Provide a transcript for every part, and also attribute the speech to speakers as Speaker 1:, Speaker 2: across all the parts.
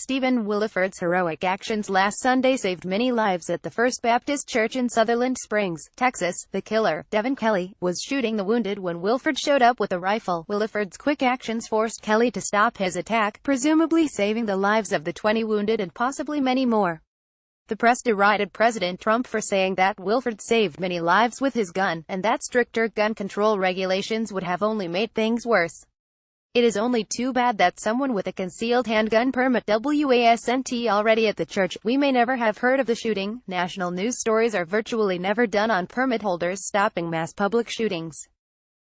Speaker 1: Stephen Williford's heroic actions last Sunday saved many lives at the First Baptist Church in Sutherland Springs, Texas. The killer, Devin Kelly, was shooting the wounded when Williford showed up with a rifle. Williford's quick actions forced Kelly to stop his attack, presumably saving the lives of the 20 wounded and possibly many more. The press derided President Trump for saying that Williford saved many lives with his gun, and that stricter gun control regulations would have only made things worse. It is only too bad that someone with a concealed handgun permit wasn't already at the church. We may never have heard of the shooting. National news stories are virtually never done on permit holders stopping mass public shootings.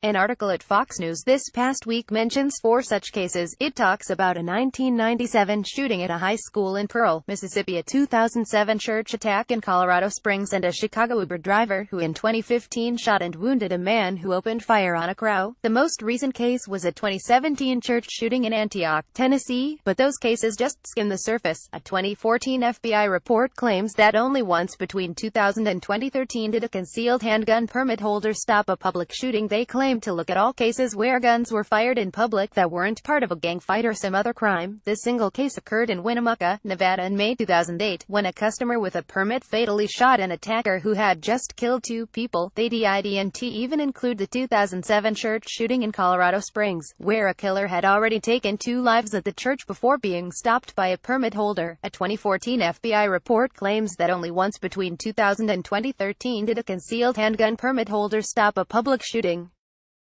Speaker 1: An article at Fox News this past week mentions 4 such cases. It talks about a 1997 shooting at a high school in Pearl, Mississippi, a 2007 church attack in Colorado Springs, and a Chicago Uber driver who in 2015 shot and wounded a man who opened fire on a crowd. The most recent case was a 2017 church shooting in Antioch, Tennessee, but those cases just skim the surface. A 2014 FBI report claims that only once between 2000 and 2013 did a concealed handgun permit holder stop a public shooting. They claim to look at all cases where guns were fired in public that weren't part of a gang fight or some other crime. This single case occurred in Winnemucca, Nevada in May 2008, when a customer with a permit fatally shot an attacker who had just killed 2 people. They didn't even include the 2007 church shooting in Colorado Springs, where a killer had already taken 2 lives at the church before being stopped by a permit holder. A 2014 FBI report claims that only once between 2000 and 2013 did a concealed handgun permit holder stop a public shooting.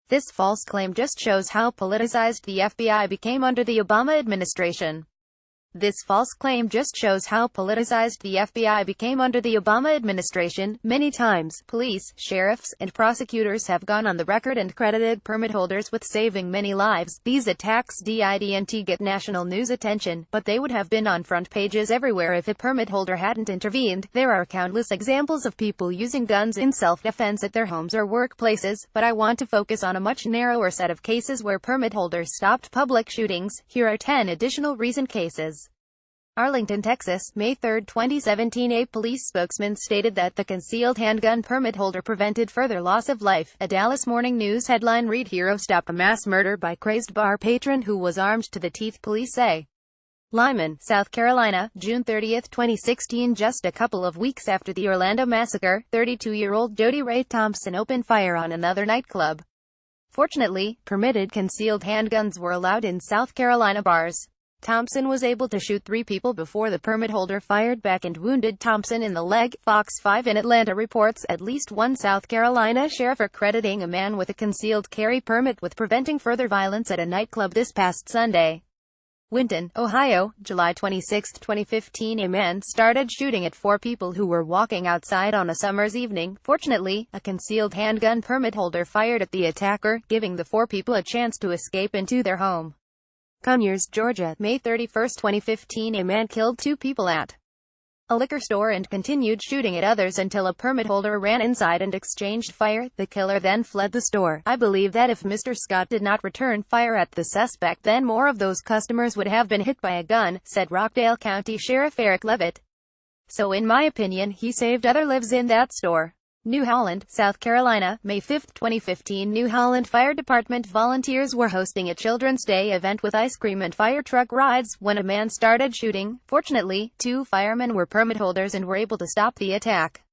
Speaker 1: This false claim just shows how politicized the FBI became under the Obama administration. This false claim just shows how politicized the FBI became under the Obama administration. Many times, police, sheriffs, and prosecutors have gone on the record and credited permit holders with saving many lives. These attacks didn't get national news attention, but they would have been on front pages everywhere if a permit holder hadn't intervened. There are countless examples of people using guns in self-defense at their homes or workplaces, but I want to focus on a much narrower set of cases where permit holders stopped public shootings. Here are 10 additional recent cases. Arlington, Texas, May 3, 2017. A police spokesman stated that the concealed handgun permit holder prevented further loss of life. A Dallas Morning News headline read: Hero stop a mass murder by crazed bar patron who was armed to the teeth, police say. Lyman, South Carolina, June 30, 2016. Just a couple of weeks after the Orlando massacre, 32-year-old Jody Ray Thompson opened fire on another nightclub. Fortunately, permitted concealed handguns were allowed in South Carolina bars. Thompson was able to shoot 3 people before the permit holder fired back and wounded Thompson in the leg. Fox 5 in Atlanta reports at least one South Carolina sheriff crediting a man with a concealed carry permit with preventing further violence at a nightclub this past Sunday. Winton, Ohio, July 26, 2015. A man started shooting at 4 people who were walking outside on a summer's evening. Fortunately, a concealed handgun permit holder fired at the attacker, giving the 4 people a chance to escape into their home. Conyers, Georgia, May 31, 2015. A man killed 2 people at a liquor store and continued shooting at others until a permit holder ran inside and exchanged fire. The killer then fled the store. I believe that if Mr. Scott did not return fire at the suspect, then more of those customers would have been hit by a gun, said Rockdale County Sheriff Eric Levitt. So in my opinion, he saved other lives in that store. New Holland, South Carolina, May 5, 2015. New Holland Fire Department volunteers were hosting a Children's Day event with ice cream and fire truck rides when a man started shooting. Fortunately, 2 firemen were permit holders and were able to stop the attack.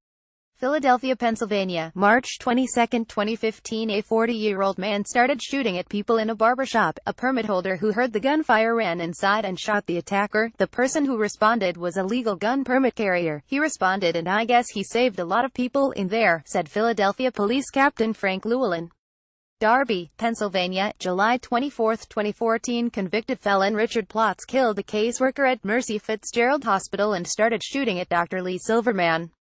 Speaker 1: Philadelphia, Pennsylvania, March 22, 2015. A 40-year-old man started shooting at people in a barbershop. A permit holder who heard the gunfire ran inside and shot the attacker. The person who responded was a legal gun permit carrier. He responded, and I guess he saved a lot of people in there, said Philadelphia Police Captain Frank Llewellyn. Darby, Pennsylvania, July 24, 2014. Convicted felon Richard Plotz killed a caseworker at Mercy Fitzgerald Hospital and started shooting at Dr. Lee Silverman.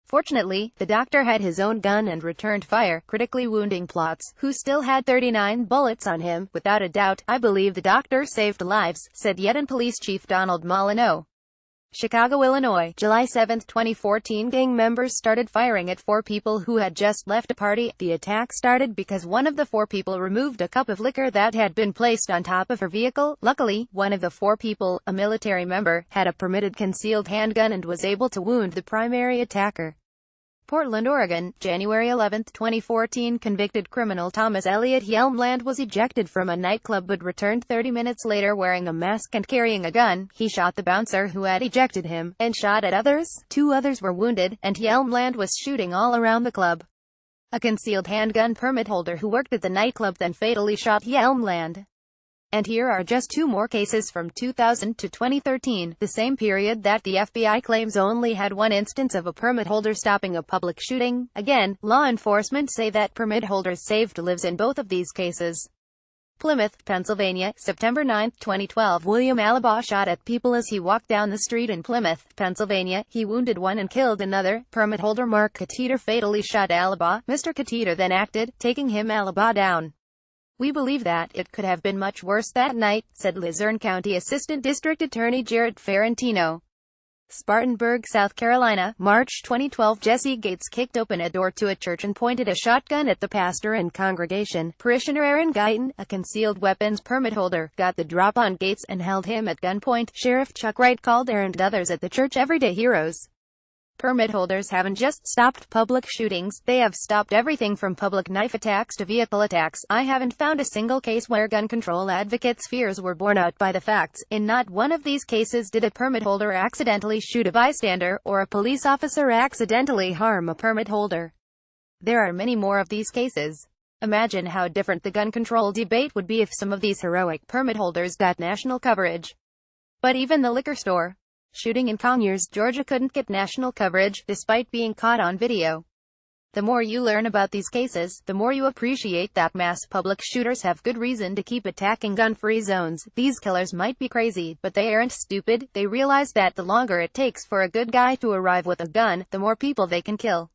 Speaker 1: Fortunately, the doctor had his own gun and returned fire, critically wounding Plotz, who still had 39 bullets on him. Without a doubt, I believe the doctor saved lives, said Yeton Police Chief Donald Molyneux. Chicago, Illinois, July 7, 2014. Gang members started firing at 4 people who had just left a party. The attack started because one of the 4 people removed a cup of liquor that had been placed on top of her vehicle. Luckily, one of the 4 people, a military member, had a permitted concealed handgun and was able to wound the primary attacker. Portland, Oregon, January 11, 2014. Convicted criminal Thomas Elliott Yelmland was ejected from a nightclub but returned 30 minutes later wearing a mask and carrying a gun. He shot the bouncer who had ejected him, and shot at others. 2 others were wounded, and Yelmland was shooting all around the club. A concealed handgun permit holder who worked at the nightclub then fatally shot Yelmland. And here are just 2 more cases from 2000 to 2013, the same period that the FBI claims only had 1 instance of a permit holder stopping a public shooting. Again, law enforcement say that permit holders saved lives in both of these cases. Plymouth, Pennsylvania, September 9, 2012. William Alaba shot at people as he walked down the street in Plymouth, Pennsylvania. He wounded one and killed another. Permit holder Mark Cateter fatally shot Alaba. Mr. Cateter then acted, taking him Alaba down. "We believe that it could have been much worse that night," said Luzerne County Assistant District Attorney Jarrett Ferrantino. Spartanburg, South Carolina, March 2012. Jesse Gates kicked open a door to a church and pointed a shotgun at the pastor and congregation. Parishioner Aaron Guyton, a concealed weapons permit holder, got the drop on Gates and held him at gunpoint. Sheriff Chuck Wright called Aaron and others at the church everyday heroes. Permit holders haven't just stopped public shootings, they have stopped everything from public knife attacks to vehicle attacks. I haven't found a single case where gun control advocates' fears were borne out by the facts. In not one of these cases did a permit holder accidentally shoot a bystander, or a police officer accidentally harm a permit holder. There are many more of these cases. Imagine how different the gun control debate would be if some of these heroic permit holders got national coverage. But even the liquor store shooting in Conyers, Georgia couldn't get national coverage, despite being caught on video. The more you learn about these cases, the more you appreciate that mass public shooters have good reason to keep attacking gun-free zones. These killers might be crazy, but they aren't stupid. They realize that the longer it takes for a good guy to arrive with a gun, the more people they can kill.